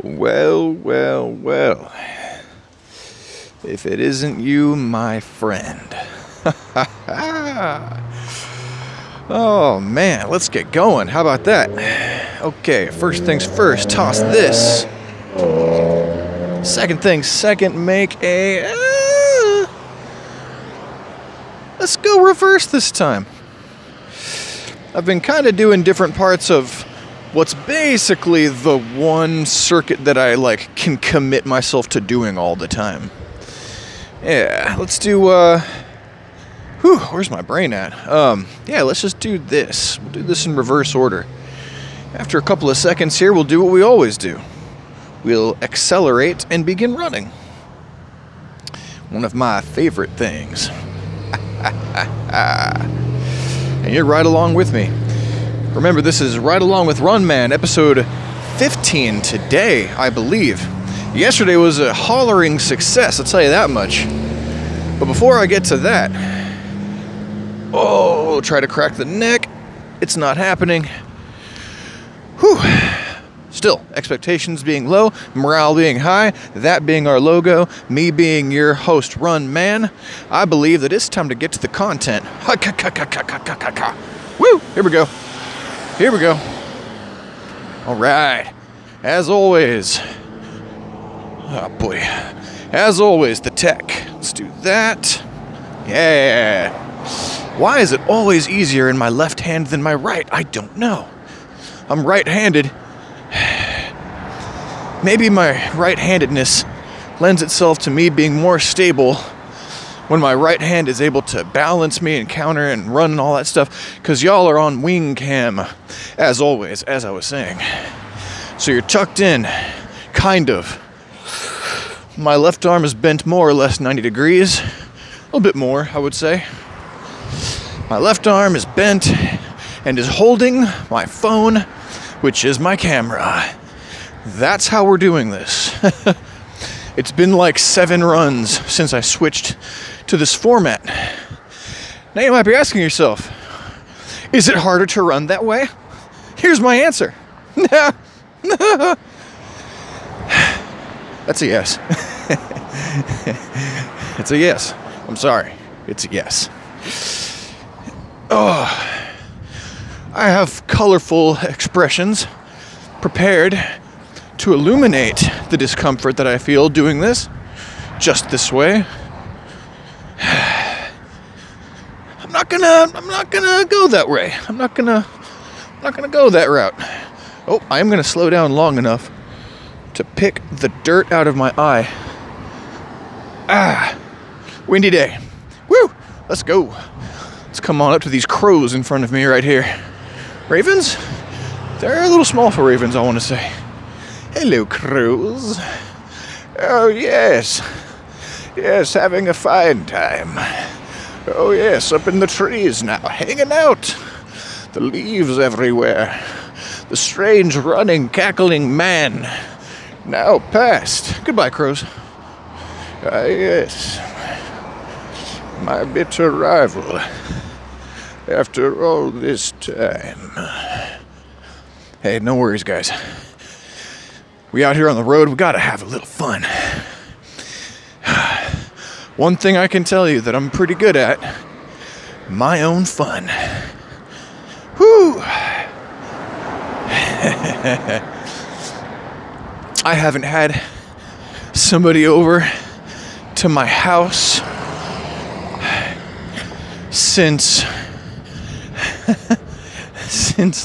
Well, well, well. If it isn't you, my friend. Oh, man, let's get going. How about that? Okay, first things first, toss this. Second things second, make a... let's go reverse this time. I've been kind of doing different parts of what's basically the one circuit that I can commit myself to doing all the time. Yeah, let's do, where's my brain at? Yeah, let's just do this. We'll do this in reverse order. After a couple of seconds here, we'll do what we always do. We'll accelerate and begin running. One of my favorite things. And you're right along with me. Remember, this is Right Along with Run Man, episode 15 today, I believe. Yesterday was a hollering success, I'll tell you that much. But before I get to that, try to crack the neck. It's not happening. Whew. Still, expectations being low, morale being high, that being our logo, me being your host, Run Man, I believe that it's time to get to the content. Woo! Here we go. Here we go. All right. As always. Oh, boy. As always, the tech. Let's do that. Yeah. Why is it always easier in my left hand than my right? I don't know. I'm right-handed. Maybe my right-handedness lends itself to me being more stable when my right hand is able to balance me and counter and run and all that stuff, because y'all are on wing cam, as always, as I was saying. So you're tucked in, kind of. My left arm is bent more or less 90 degrees, a little bit more, I would say. My left arm is bent and is holding my phone, which is my camera. That's how we're doing this. It's been like 7 runs since I switched to this format. Now you might be asking yourself, is it harder to run that way? Here's my answer. That's a yes. It's a yes. I'm sorry. It's a yes. Oh, I have colorful expressions prepared to illuminate the discomfort that I feel doing this just this way. I'm not gonna go that way. I'm not gonna go that route. Oh, I am gonna slow down long enough to pick the dirt out of my eye. Windy day. Woo! Let's go. Let's come on up to these crows in front of me right here. Ravens? They're a little small for ravens, I want to say. Hello, crows. Oh, yes. Yes, having a fine time. Oh, yes, up in the trees now, hanging out. The leaves everywhere. The strange running, cackling man. Now past. Goodbye, crows. Ah, yes. My bitter rival. After all this time. Hey, no worries, guys. We out here on the road, we gotta have a little fun. One thing I can tell you that I'm pretty good at, my own fun. Whew! I haven't had somebody over to my house since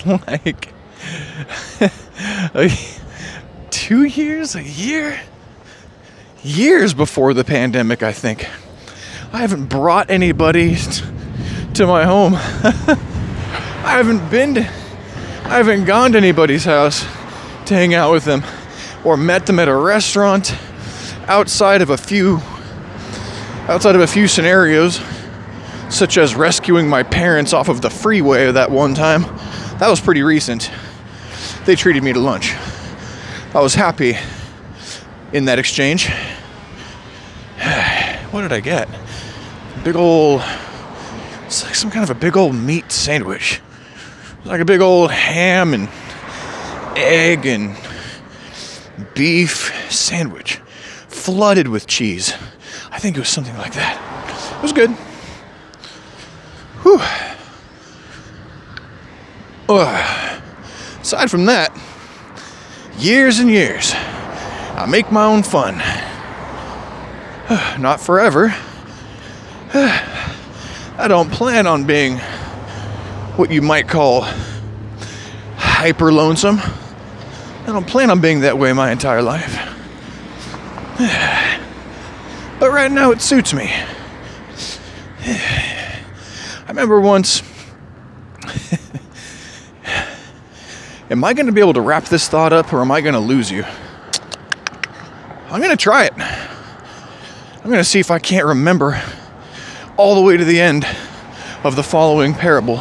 like 2 years, a year? Years before the pandemic, I think. I haven't brought anybody to my home. I haven't gone to anybody's house to hang out with them or met them at a restaurant outside of a few scenarios, such as rescuing my parents off of the freeway that one time. That was pretty recent. They treated me to lunch. I was happy in that exchange. What did I get? Big ol' It's like some kind of a big old meat sandwich. Like a big old ham and egg and beef sandwich flooded with cheese. I think it was something like that. It was good. Whew. Aside from that, years and years, I make my own fun. Not forever. I don't plan on being what you might call hyper lonesome. I don't plan on being that way my entire life. But right now it suits me. I remember once... Am I going to be able to wrap this thought up, or am I going to lose you? I'm going to try it. I'm going to see if I can't remember all the way to the end of the following parable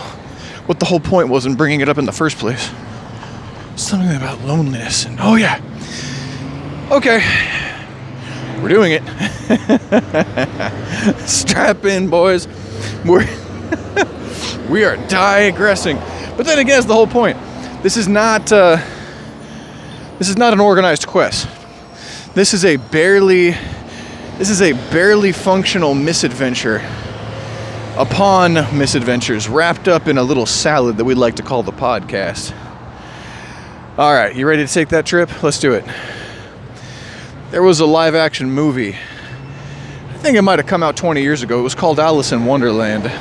what the whole point was in bringing it up in the first place. Something about loneliness and... Oh, yeah. Okay. We're doing it. Strap in, boys. We are digressing. But then again, it's the whole point. This is not an organized quest. This is a barely functional misadventure upon misadventures, wrapped up in a little salad that we'd like to call the podcast. All right, you ready to take that trip? Let's do it. There was a live action movie. I think it might have come out 20 years ago. It was called Alice in Wonderland.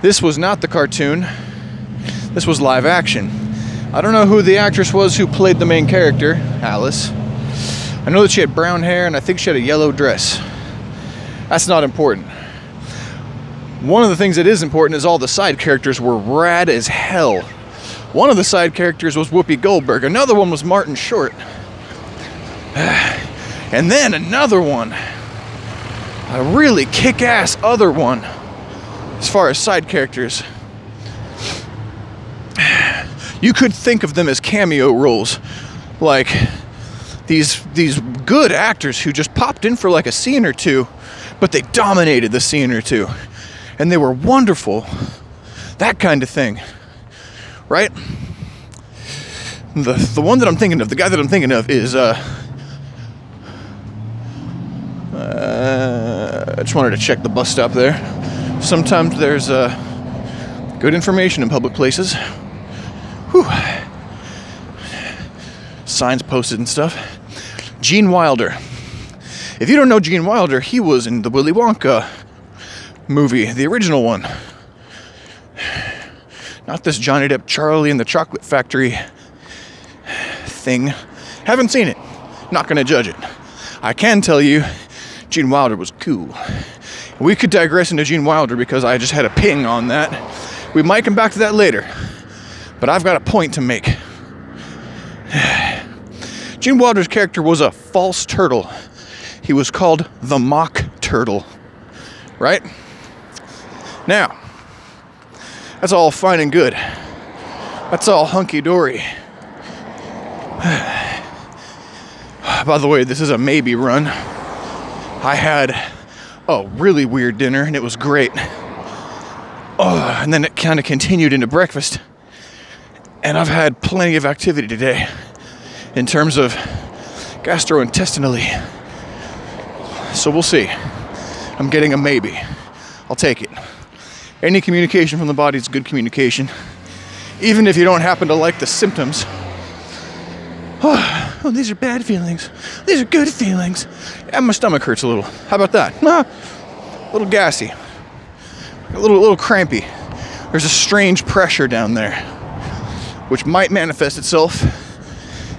This was not the cartoon. This was live action. I don't know who the actress was who played the main character, Alice. I know that she had brown hair, and I think she had a yellow dress. That's not important. One of the things that is important is all the side characters were rad as hell. One of the side characters was Whoopi Goldberg. Another one was Martin Short. And then another one. A really kick-ass other one. As far as side characters. You could think of them as cameo roles. Like these good actors who just popped in for like a scene or two, but they dominated the scene or two. And they were wonderful. That kind of thing. Right? The one that I'm thinking of, the guy that I'm thinking of is I just wanted to check the bus stop there. Sometimes there's good information in public places. Whew. Signs posted and stuff. Gene Wilder. If you don't know Gene Wilder, he was in the Willy Wonka movie, the original one. Not this Johnny Depp Charlie and the Chocolate Factory thing. Haven't seen it. Not gonna judge it. I can tell you, Gene Wilder was cool. We could digress into Gene Wilder because I just had a ping on that. We might come back to that later. But I've got a point to make. Gene Wilder's character was a false turtle. He was called the Mock Turtle. Right? Now, that's all fine and good. That's all hunky-dory. By the way, this is a maybe run. I had a really weird dinner, and it was great. Oh, and then it kind of continued into breakfast. And I've had plenty of activity today in terms of gastrointestinally. So we'll see. I'm getting a maybe. I'll take it. Any communication from the body is good communication. Even if you don't happen to like the symptoms. Oh, these are bad feelings. These are good feelings. And my stomach hurts a little. How about that? A little gassy. A little crampy. There's a strange pressure down there, which might manifest itself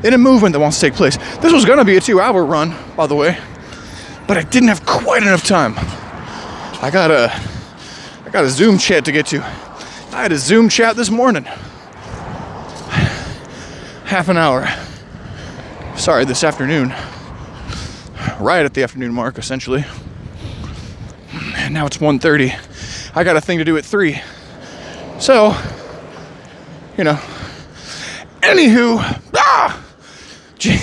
in a movement that wants to take place. This was going to be a 2-hour run, by the way, but I didn't have quite enough time. I got a Zoom chat to get to. I had a Zoom chat this morning. Half an hour. Sorry, this afternoon. Right at the afternoon mark, essentially. And now it's 1:30. I got a thing to do at 3. So, you know. Anywho. Gee,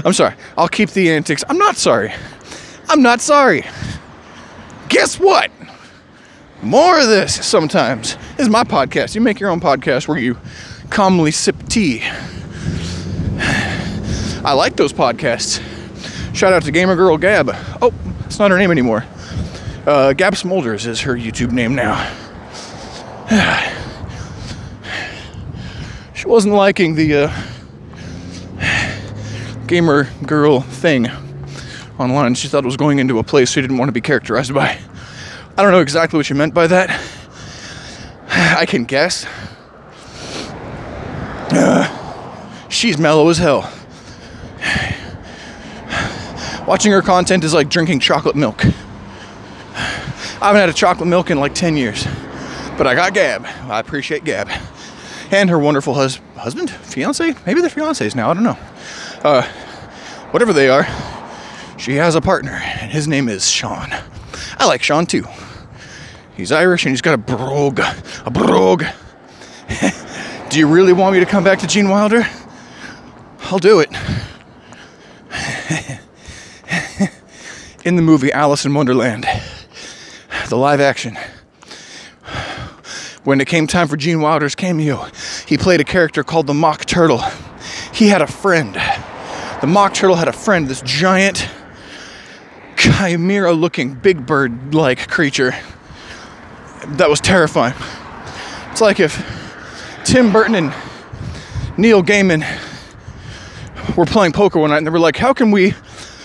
I'm sorry. I'll keep the antics. I'm not sorry. I'm not sorry. Guess what? More of this sometimes. This is my podcast. You make your own podcast where you calmly sip tea. I like those podcasts. Shout out to Gamer Girl Gab. Oh, it's not her name anymore. Gab Smolders is her YouTube name now. She wasn't liking the Gamer Girl thing online. She thought it was going into a place she didn't want to be characterized by. I don't know exactly what you meant by that. I can guess. She's mellow as hell. Watching her content is like drinking chocolate milk. I haven't had a chocolate milk in like 10 years. But I got Gab. I appreciate Gab. And her wonderful husband? Fiance? Maybe they're fiancés now. I don't know. Whatever they are, she has a partner. And his name is Sean. I like Sean too. He's Irish and he's got a brogue. A brogue. Do you really want me to come back to Gene Wilder? I'll do it. In the movie Alice in Wonderland, the live action, when it came time for Gene Wilder's cameo, he played a character called the Mock Turtle. He had a friend. The Mock Turtle had a friend, this giant, chimera-looking, big bird-like creature that was terrifying. It's like if Tim Burton and Neil Gaiman were playing poker one night and they were like, how can we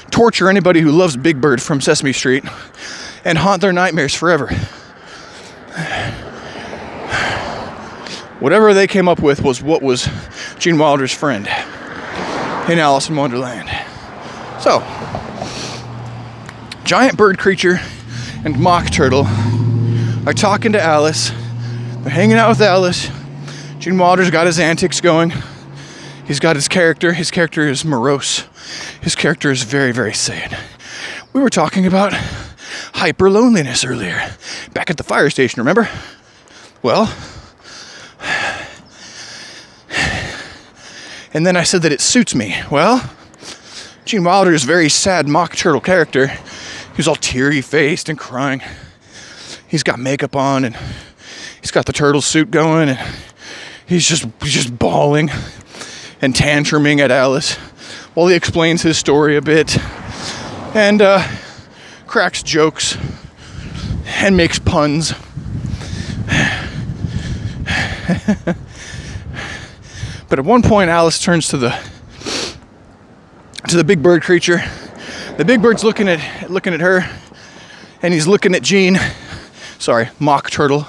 torture anybody who loves Big Bird from Sesame Street and haunt their nightmares forever? Whatever they came up with was what was Gene Wilder's friend in Alice in Wonderland. So, giant bird creature and Mock Turtle are talking to Alice. They're hanging out with Alice. Gene Wilder's got his antics going. He's got his character. His character is morose. His character is very, very sad. We were talking about hyper loneliness earlier, back at the fire station, remember? Well, and then I said that it suits me. Well, Gene Wilder's very sad Mock Turtle character, he's all teary-faced and crying. He's got makeup on and he's got the turtle suit going and he's just bawling and tantruming at Alice while he explains his story a bit and cracks jokes and makes puns. But at one point, Alice turns to the big bird creature. The big bird's looking at her, and he's looking at Gene. Sorry, Mock Turtle.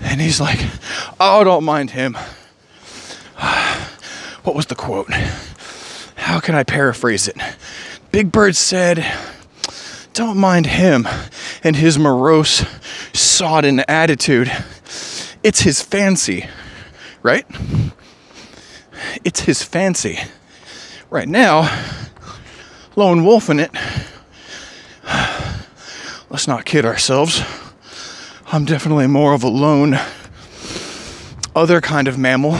And he's like, "Oh, don't mind him." What was the quote? How can I paraphrase it? Big Bird said, "Don't mind him and his morose, sodden attitude. It's his fancy." Right? It's his fancy. Right now, lone wolf in it. Let's not kid ourselves. I'm definitely more of a lone, other kind of mammal.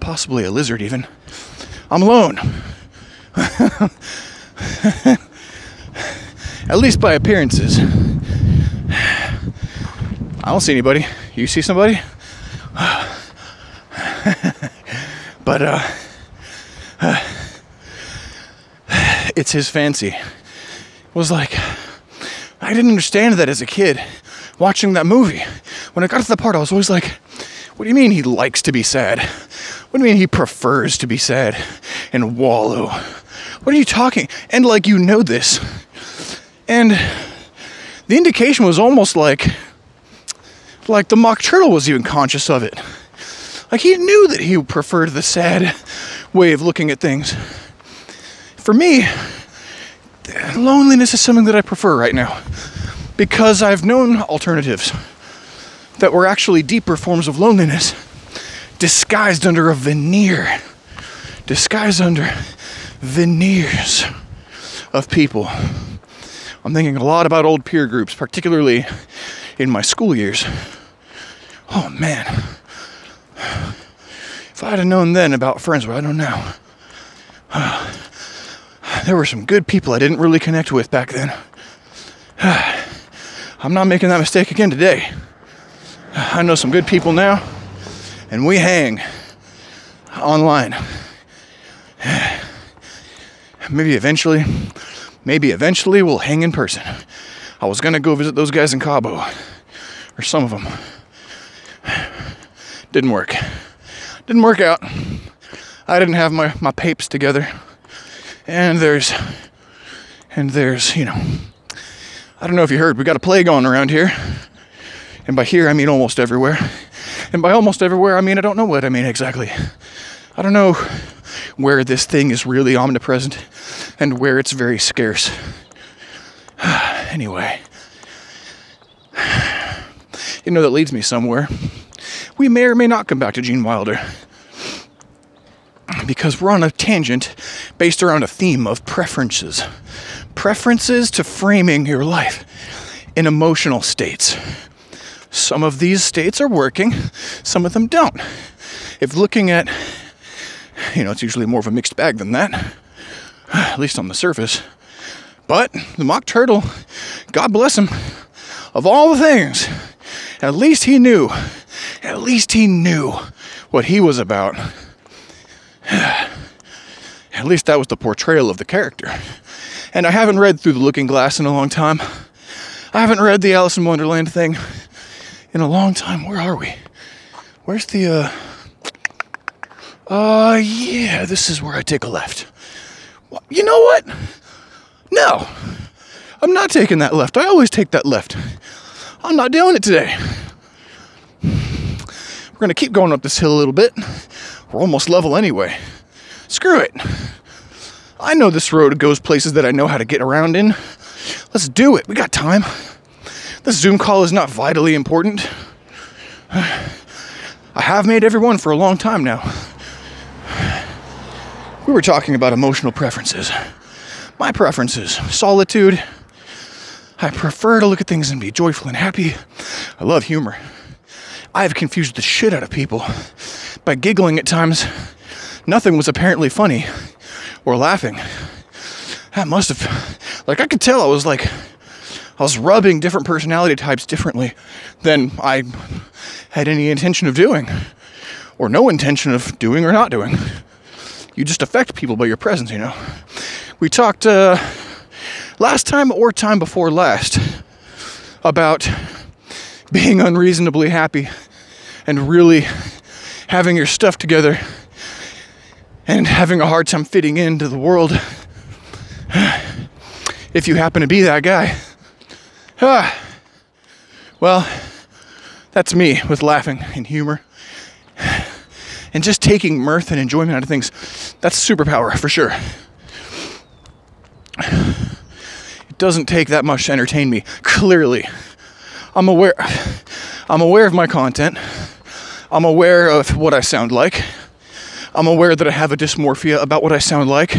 Possibly a lizard even. I'm alone. At least by appearances. I don't see anybody. You see somebody? But it's his fancy. It was like, I didn't understand that as a kid watching that movie. When I got to the part, I was always like, what do you mean he likes to be sad? What do you mean he prefers to be sad and wallow? What are you talking? And like, you know this. And the indication was almost like the Mock Turtle was even conscious of it. Like he knew that he preferred the sad way of looking at things. For me, loneliness is something that I prefer right now. Because I've known alternatives that were actually deeper forms of loneliness disguised under a veneer. Disguised under veneers of people. I'm thinking a lot about old peer groups, particularly in my school years. Oh man. If I'd have known then about friends what I don't know. There were some good people I didn't really connect with back then. I I'm not making that mistake again today. I know some good people now, and we hang online. Maybe eventually we'll hang in person. I was gonna go visit those guys in Cabo, or some of them. Didn't work out. I didn't have my papes together. And there's, you know, I don't know if you heard, we got a plague on around here. And by here, I mean almost everywhere. And by almost everywhere, I mean I don't know what I mean exactly. I don't know where this thing is really omnipresent and where it's very scarce. Anyway, you know, that leads me somewhere. We may or may not come back to Gene Wilder, because we're on a tangent based around a theme of preferences. Preferences to framing your life in emotional states. Some of these states are working, some of them don't. If looking at, you know, it's usually more of a mixed bag than that, at least on the surface. But the mock turtle, God bless him, of all the things, at least he knew what he was about. At least that was the portrayal of the character. And I haven't read Through the Looking Glass in a long time. I haven't read the Alice in Wonderland thing in a long time. Where are we? Where's the, yeah, this is where I take a left. Well, you know what? No, I'm not taking that left. I always take that left. I'm not doing it today. We're going to keep going up this hill a little bit. We're almost level anyway. Screw it. I know this road goes places that I know how to get around in. Let's do it. We got time. This Zoom call is not vitally important. I have made everyone for a long time now. We were talking about emotional preferences. My preferences: solitude. I prefer to look at things and be joyful and happy. I love humor. I have confused the shit out of people by giggling at times. Nothing was apparently funny or laughing. That must have, like, I could tell I was rubbing different personality types differently than I had any intention of doing, or no intention of doing or not doing. You just affect people by your presence, you know. We talked last time or time before last about being unreasonably happy and really having your stuff together and having a hard time fitting into the world if you happen to be that guy. Well, that's me with laughing and humor and just taking mirth and enjoyment out of things. That's superpower for sure. It doesn't take that much to entertain me. Clearly, I'm aware of my content. I'm aware of what I sound like. I'm aware that I have a dysmorphia about what I sound like,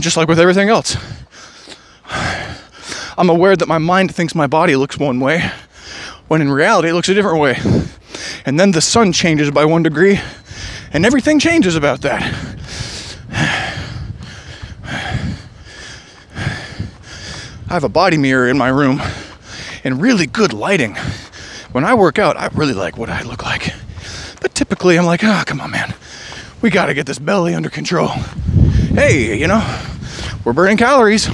just like with everything else. I'm aware that my mind thinks my body looks one way, when in reality it looks a different way. And then the sun changes by 1 degree, and everything changes about that. I have a body mirror in my room and really good lighting. When I work out, I really like what I look like. But typically I'm like, come on, man. We gotta get this belly under control. Hey, you know, we're burning calories.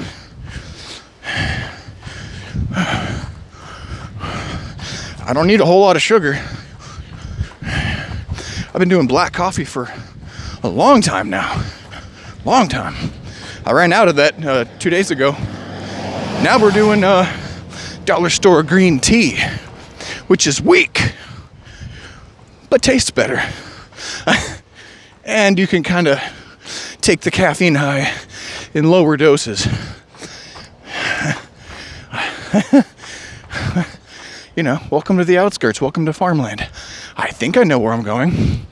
I don't need a whole lot of sugar. I've been doing black coffee for a long time now. Long time. I ran out of that 2 days ago. Now we're doing dollar store green tea, which is weak, but tastes better. And you can kind of take the caffeine high in lower doses. You know, welcome to the outskirts, welcome to farmland. I think I know where I'm going.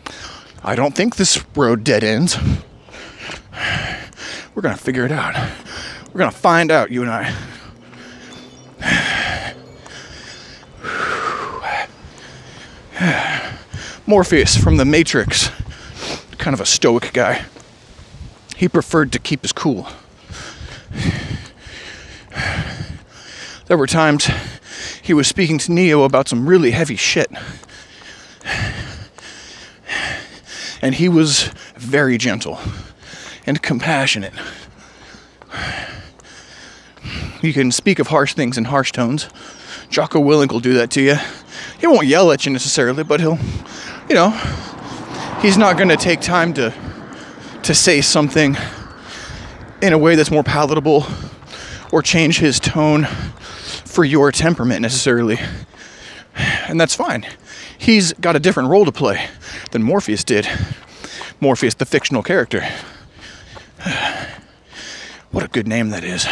I don't think this road dead ends. We're gonna figure it out. We're gonna find out, you and I. Morpheus from The Matrix, kind of a stoic guy. He preferred to keep his cool. There were times he was speaking to Neo about some really heavy shit. And he was very gentle and compassionate. You can speak of harsh things in harsh tones. Jocko Willink will do that to you. He won't yell at you necessarily, but he'll, you know, he's not going to take time to say something in a way that's more palatable or change his tone for your temperament necessarily. And that's fine. He's got a different role to play than Morpheus did. Morpheus, the fictional character. What a good name that is.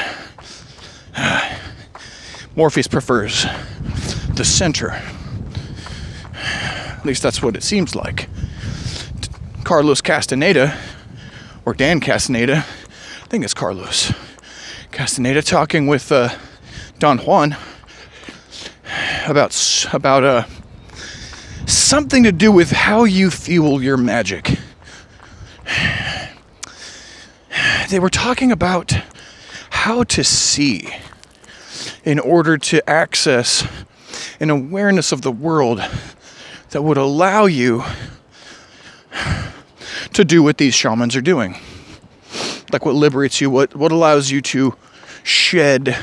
Morpheus prefers the center. At least that's what it seems like. Carlos Castaneda, or Dan Castaneda, I think it's Carlos Castaneda, talking with Don Juan about something to do with how you fuel your magic. They were talking about how to see in order to access an awareness of the world that would allow you to do what these shamans are doing. Like what liberates you, what allows you to shed your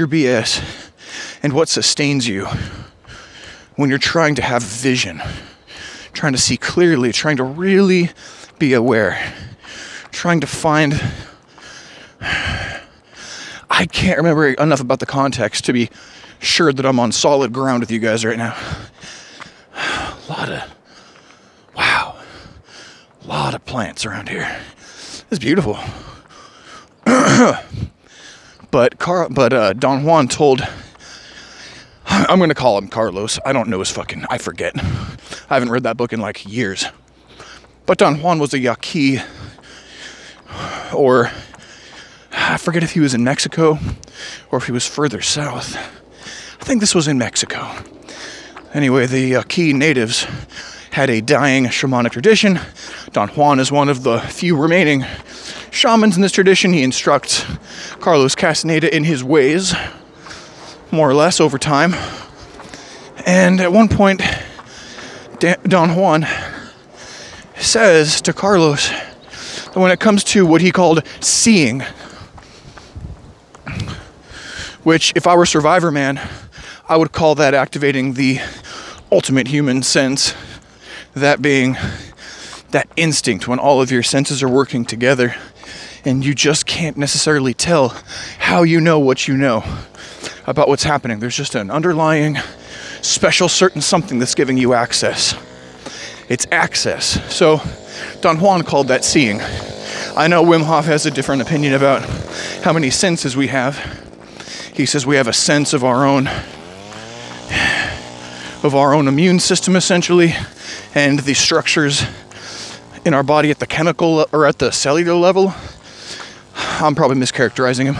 BS, and what sustains you when you're trying to have vision, trying to see clearly, trying to really be aware, trying to find... I can't remember enough about the context to be sure that I'm on solid ground with you guys right now. A lot of plants around here. It's beautiful. But Don Juan told, I'm going to call him Carlos. I don't know his fucking, I forget. I haven't read that book in like years. But Don Juan was a Yaqui, or I forget if he was in Mexico or if he was further south. I think this was in Mexico. Anyway, the Yaqui natives had a dying shamanic tradition. Don Juan is one of the few remaining shamans in this tradition. He instructs Carlos Castaneda in his ways, more or less, over time. And at one point, Don Juan says to Carlos that when it comes to what he called seeing, which, if I were Survivor Man, I would call that activating the ultimate human sense, that being that instinct when all of your senses are working together and you just can't necessarily tell how you know what you know about what's happening. There's just an underlying special certain something that's giving you access. It's access. So Don Juan called that seeing. I know Wim Hof has a different opinion about how many senses we have. He says we have a sense of our own immune system, essentially, and the structures in our body at the chemical or at the cellular level. I'm probably mischaracterizing him.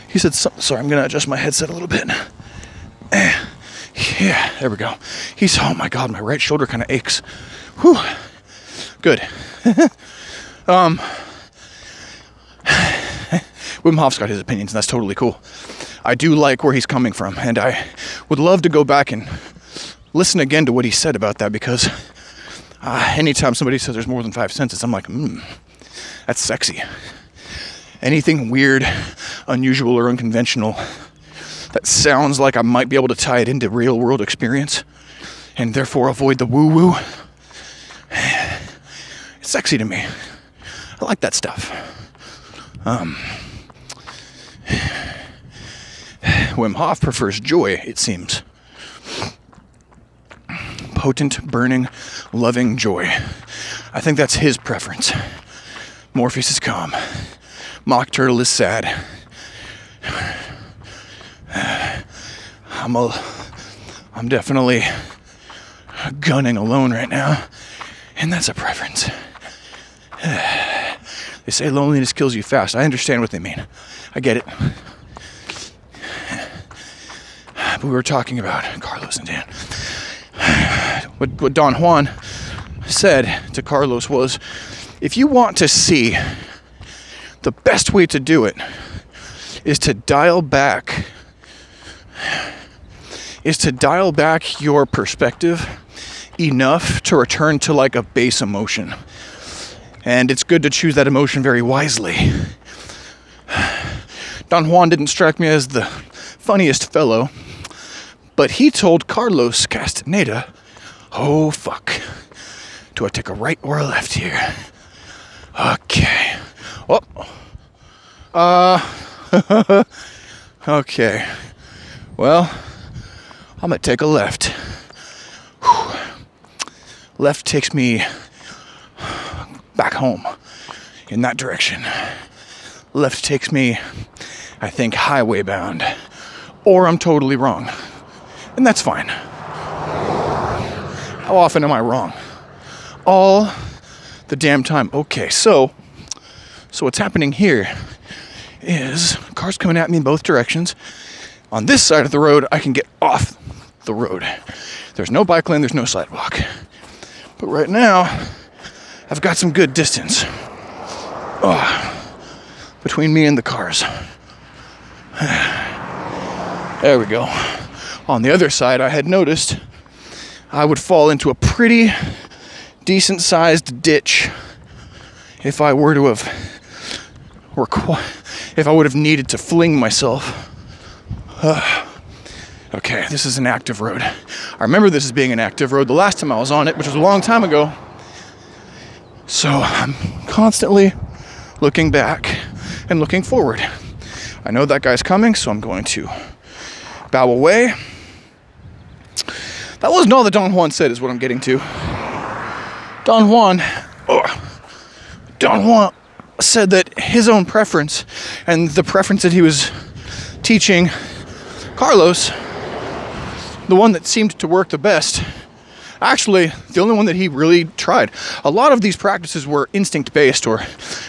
He said, sorry, I'm going to adjust my headset a little bit. Yeah, there we go. Oh my God, my right shoulder kind of aches. Whew. Good. Wim Hof's got his opinions, and that's totally cool. I do like where he's coming from, and I would love to go back and listen again to what he said about that, because anytime somebody says there's more than 5 senses, I'm like, that's sexy. Anything weird, unusual, or unconventional that sounds like I might be able to tie it into real world experience and therefore avoid the woo-woo, it's sexy to me. I like that stuff. Wim Hof prefers joy, it seems. Potent, burning, loving joy. I think that's his preference. Morpheus is calm. Mock Turtle is sad. I'm definitely gunning alone right now, and that's a preference. They say loneliness kills you fast. I understand what they mean. I get it. But we were talking about Carlos and Dan. What Don Juan said to Carlos was, if you want to see, the best way to do it is to dial back your perspective enough to return to like a base emotion. And it's good to choose that emotion very wisely. Don Juan didn't strike me as the funniest fellow, but he told Carlos Castaneda, "Oh fuck, do I take a right or a left here? Okay. Oh. Okay. Well, I'm gonna take a left. Whew. Left takes me back home in that direction. Left takes me, I think, highway bound. Or I'm totally wrong. And that's fine. How often am I wrong? All the damn time. Okay, so what's happening here is cars coming at me in both directions. On this side of the road, I can get off the road. There's no bike lane, there's no sidewalk. But right now, I've got some good distance between me and the cars. There we go. On the other side, I had noticed I would fall into a pretty decent-sized ditch if I were to have if I would have needed to fling myself. Okay, this is an active road. I remember this as being an active road the last time I was on it, which was a long time ago. So I'm constantly looking back and looking forward. I know that guy's coming, so I'm going to bow away. That wasn't all that Don Juan said, is what I'm getting to. Don Juan said that his own preference and the preference that he was teaching Carlos, the one that seemed to work the best, actually the only one that he really tried. A lot of these practices were instinct-based or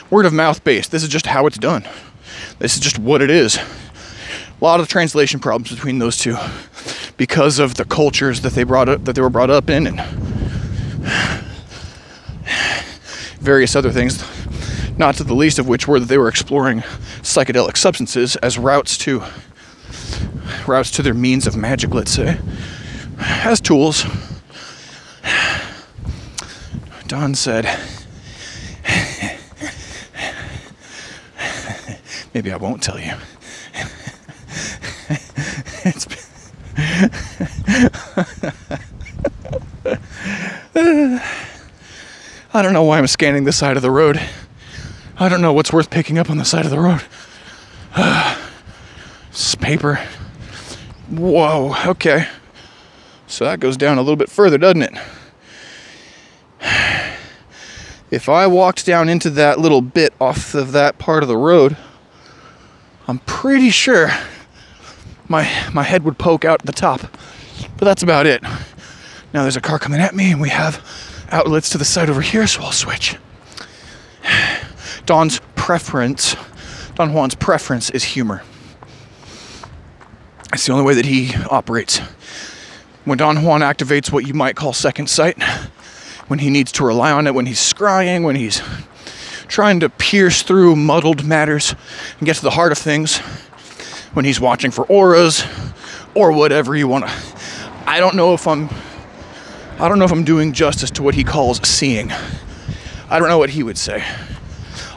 word-of-mouth based. This is just how it's done. This is just what it is. A lot of translation problems between those two because of the cultures that they were brought up in and various other things, not to the least of which were that they were exploring psychedelic substances as routes to their means of magic, let's say, as tools. Don said, maybe I won't tell you. I don't know why I'm scanning this side of the road. I don't know what's worth picking up on the side of the road. This paper. Whoa, okay. So that goes down a little bit further, doesn't it? If I walked down into that little bit off of that part of the road, I'm pretty sure my head would poke out at the top. But that's about it. Now there's a car coming at me, and we have outlets to the side over here, so I'll switch. Don Juan's preference is humor. It's the only way that he operates. When Don Juan activates what you might call second sight, when he needs to rely on it, when he's scrying, when he's trying to pierce through muddled matters and get to the heart of things, when he's watching for auras or whatever you want to. I don't know if I'm doing justice to what he calls seeing. I don't know what he would say.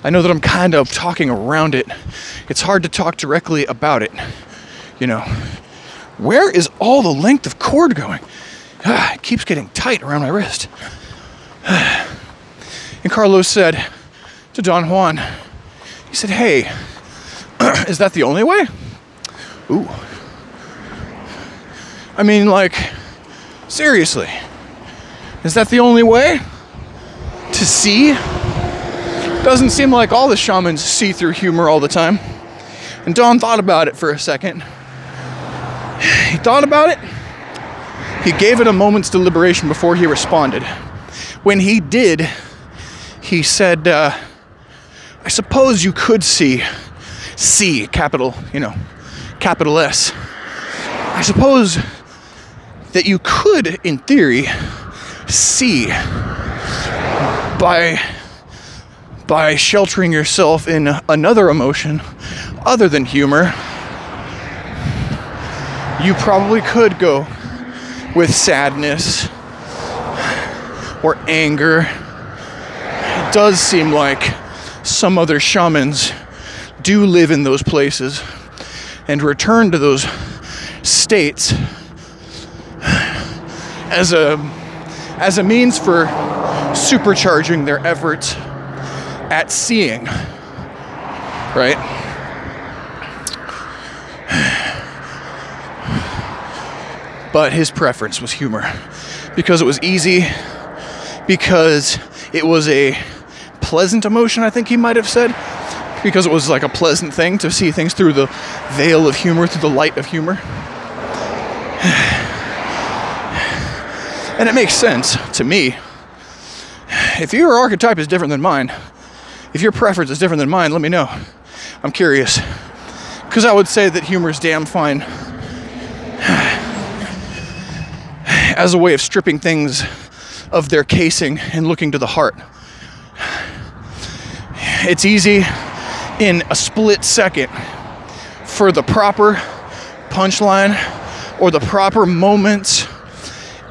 I know that I'm kind of talking around it. It's hard to talk directly about it. You know, where is all the length of cord going? It keeps getting tight around my wrist. And Carlos said to Don Juan, he said, "Hey, is that the only way?" Ooh. I mean, like, seriously, is that the only way to see? Doesn't seem like all the shamans see through humor all the time. And Don thought about it for a second. He thought about it. He gave it a moment's deliberation before he responded. When he did, he said, I suppose you could see, capital S. I suppose that you could, in theory, see by sheltering yourself in another emotion other than humor, you probably could go with sadness or anger. It does seem like some other shamans do live in those places and return to those states as a means for supercharging their efforts at seeing, right? But his preference was humor because it was easy, because it was a pleasant emotion, I think he might have said, because it was like a pleasant thing to see things through the veil of humor, through the light of humor. And it makes sense to me. If your archetype is different than mine, if your preference is different than mine, let me know. I'm curious. Because I would say that humor is damn fine as a way of stripping things of their casing and looking to the heart. It's easy in a split second for the proper punchline or the proper moment's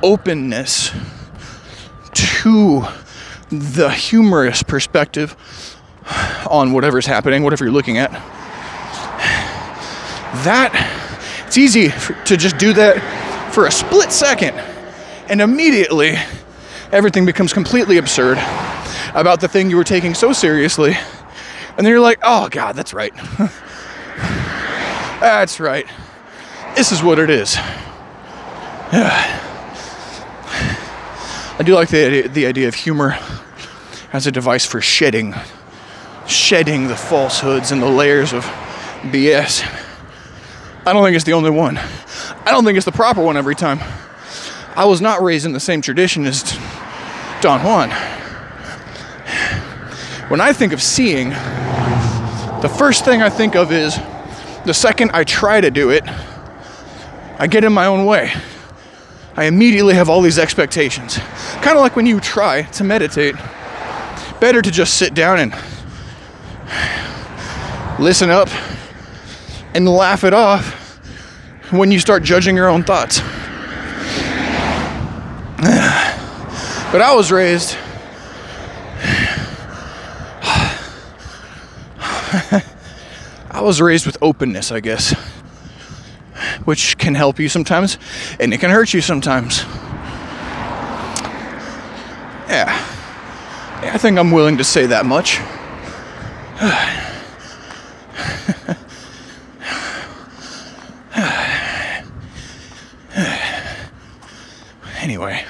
openness to the humorous perspective on whatever's happening, whatever you're looking at. It's easy to just do that for a split second, and immediately everything becomes completely absurd about the thing you were taking so seriously. And then you're like, oh God, that's right. That's right. This is what it is. I do like the idea of humor as a device for shedding the falsehoods and the layers of BS. I don't think it's the only one. I don't think it's the proper one every time. I was not raised in the same tradition as Don Juan. When I think of seeing, the first thing I think of is the second I try to do it, I get in my own way. I immediately have all these expectations. Kind of like when you try to meditate. Better to just sit down and listen up and laugh it off when you start judging your own thoughts. But I was raised with openness, I guess, which can help you sometimes and it can hurt you sometimes. Yeah, I think I'm willing to say that much. Anyway.